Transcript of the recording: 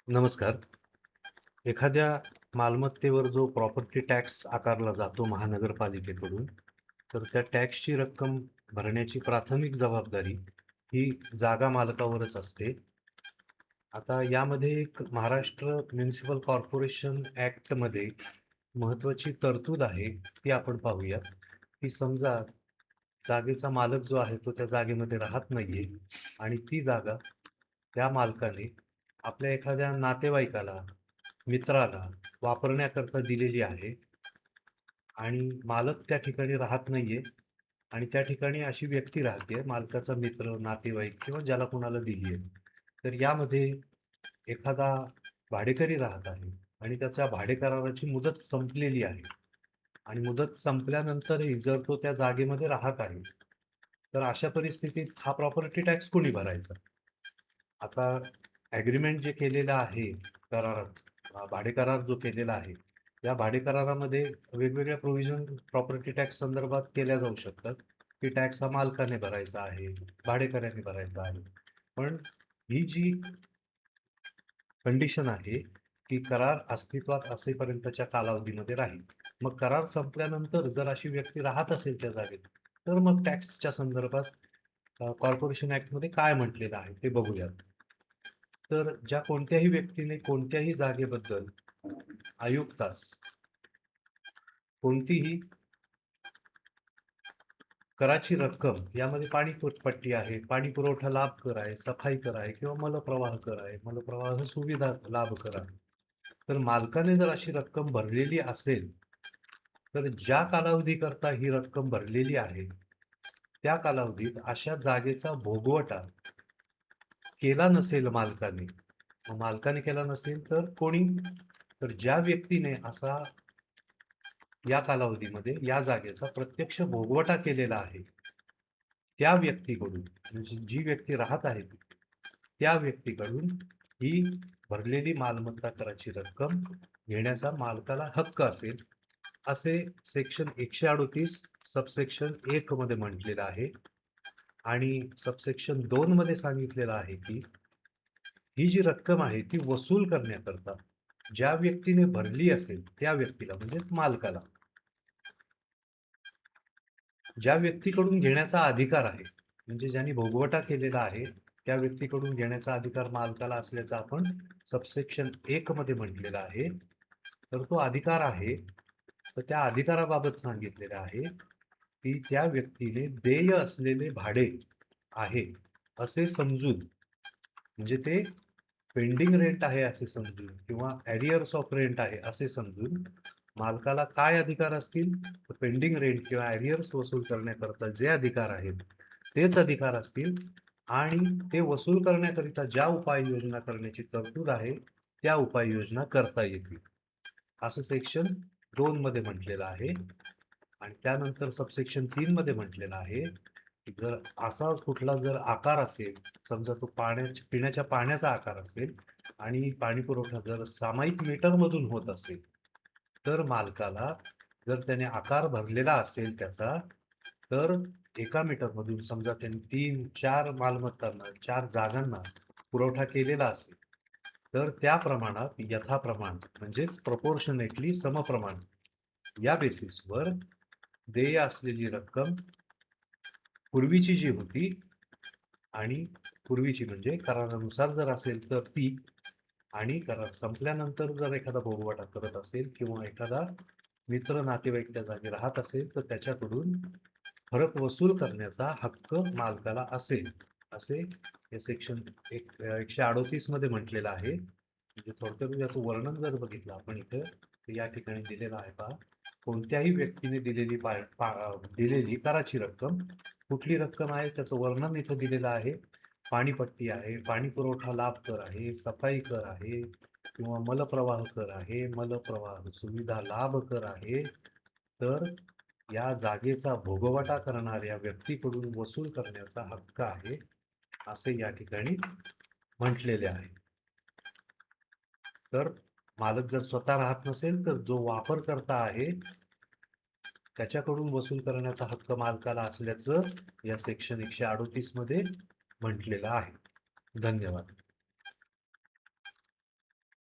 नमस्कार. एखाद्या मालमत्तेवर जो प्रॉपर्टी टॅक्स आकारला जातो महानगरपालिकेकडून, तर त्या टॅक्सची रक्कम भरण्याची प्राथमिक जबाबदारी ही जागा मालकावरच असते. आता यामध्ये एक महाराष्ट्र म्युनिसिपल कॉर्पोरेशन ॲक्टमध्ये महत्त्वाची तरतूद आहे, ती आपण पाहूया. की समजा जागेचा मालक जो आहे, तो त्या जागेमध्ये राहत नाहीये आणि ती जागा त्या मालकाने आपल्या एखाद्या नातेवाईकाला, मित्राला वापरण्याकरता दिलेली आहे आणि मालक त्या ठिकाणी राहत नाहीये आणि त्या ठिकाणी अशी व्यक्ती राहते, मालकाचा मित्र, नातेवाईक किंवा ज्याला कोणाला दिली आहे. तर यामध्ये एखादा भाडेकरी राहत आहे आणि त्याच्या भाडेकराराची मुदत संपलेली आहे आणि मुदत संपल्यानंतरही जर तो त्या जागेमध्ये राहत आहे, तर अशा परिस्थितीत हा प्रॉपर्टी टॅक्स कोणी भरायचा? आता ॲग्रीमेंट जे केलेलं आहे करारात, भाडेकरार जो केलेला आहे, या भाडेकरारामध्ये वेगवेगळ्या प्रोव्हिजन प्रॉपर्टी टॅक्स संदर्भात केल्या जाऊ शकतात, की टॅक्स हा मालकाने भरायचा आहे, भाडेकऱ्याने भरायचा आहे. पण ही जी कंडिशन आहे, ती करार अस्तित्वात असेपर्यंतच्या कालावधीमध्ये राहील. मग करार संपल्यानंतर जर अशी व्यक्ती राहत असेल त्या जागेत, तर मग टॅक्सच्या संदर्भात कॉर्पोरेशन ॲक्टमध्ये काय म्हटलेलं आहे ते बघूयात. तर ज्या कोणत्याही व्यक्तीने कोणत्याही जागेबद्दल आयुक्तास कोणतीही कराची रक्कम यामध्ये पट्टी आहे, पाणी पुरवठा लाभ कर आहे, सफाई कर आहे किंवा मलप्रवाह कर आहे, मलप्रवाह सुविधा लाभ कर आहे. तर मालकाने जर अशी रक्कम भरलेली असेल, तर ज्या कालावधीकरता ही रक्कम भरलेली आहे, त्या कालावधीत अशा जागेचा भोगवटा केला नसेल मालकाने, मग मालकाने केला नसेल तर कोणी? तर ज्या व्यक्तीने असा या कालावधीमध्ये या जागेचा प्रत्यक्ष भोगवटा केलेला आहे, त्या व्यक्तीकडून म्हणजे जी व्यक्ती राहत आहे त्या व्यक्तीकडून ही भरलेली मालमत्ता कराची रक्कम घेण्याचा मालकाला हक्क असेल, असे सेक्शन 138 सबसेक्शन 1 मध्ये म्हटलेलं आहे. आणि सबसेक्शन 2 मध्ये सांगितलेलं आहे की ही जी रक्कम आहे ती वसूल करण्याकरता ज्या व्यक्तीने भरली असेल त्या व्यक्तीला म्हणजेच मालकाला, ज्या व्यक्तीकडून घेण्याचा अधिकार आहे, म्हणजे ज्यांनी भोगवटा केलेला आहे त्या व्यक्तीकडून घेण्याचा अधिकार मालकाला असल्याचं आपण सबसेक्शन 1 मध्ये म्हटलेलं आहे. तर तो अधिकार आहे, तर त्या अधिकाराबाबत सांगितलेलं आहे की त्या व्यक्तीने देय असलेले भाडे आहे असे समजून, म्हणजे ते पेंडिंग रेंट आहे असे समजून किंवा ॲरियर्स ऑफ रेंट आहे असे समजून मालकाला काय अधिकार असतील? पेंडिंग रेंट किंवा ॲरियर्स वसूल करण्याकरता जे अधिकार आहेत, तेच अधिकार असतील आणि ते वसूल करण्याकरिता ज्या उपाययोजना करण्याची तरतूद आहे, त्या उपाययोजना करता येतील. असं सेक्शन 2 मध्ये म्हटलेलं आहे. आणि त्यानंतर सबसेक्शन 3 मध्ये म्हटलेलं आहे, की जर असा कुठला जर आकार असेल, समजा तो पिण्याच्या पाण्याचा आकार असेल आणि पाणी पुरवठा जर सामायिक मीटरमधून होत असेल, तर मालकाला जर त्याने आकार भरलेला असेल त्याचा, तर एका मीटरमधून समजा त्यांनी 3-4 मालमत्तांना, 4 जागांना पुरवठा केलेला असेल, तर त्या प्रमाणात यथाप्रमाण म्हणजेच प्रपोर्शनेटली समप्रमाण या बेसिसवर देय असलेली रक्कम पूर्वीची जी होती आणि पूर्वीची म्हणजे करारानुसार जर असेल तर ती, आणि करार संपल्यानंतर जर एखादा भोगवटा करत असेल किंवा एखादा मित्र नातेवाईक त्या जागी राहत असेल तर त्याच्याकडून फरक वसूल करण्याचा हक्क मालकाला असेल, असे हे सेक्शन 138 मध्ये म्हटलेलं आहे. म्हणजे थोडक्यात याचं वर्णन जर बघितलं आपण इथं, तर या ठिकाणी दिलेलं आहे पहा. कोणत्याही व्यक्तीने दिलेली कराची रक्कम, कुठली रक्कम आहे त्याचं वर्णन इथं दिलेलं आहे. पाणीपट्टी आहे, पाणी पुरवठा लाभ कर आहे, सफाई कर आहे किंवा मलप्रवाह कर आहे, मलप्रवाह सुविधा लाभ कर आहे. तर या जागेचा भोगवटा करणाऱ्या व्यक्तीकडून वसूल करण्याचा हक्क आहे, असे या ठिकाणी म्हटलेले आहे. तर मालक जर स्वतः राहत नसेल, तर जो वापरकर्ता आहे त्याच्याकडून वसूल करण्याचा हक्क मालकाला असल्याचं या सेक्शन 138 मध्ये म्हटलेलं आहे. धन्यवाद.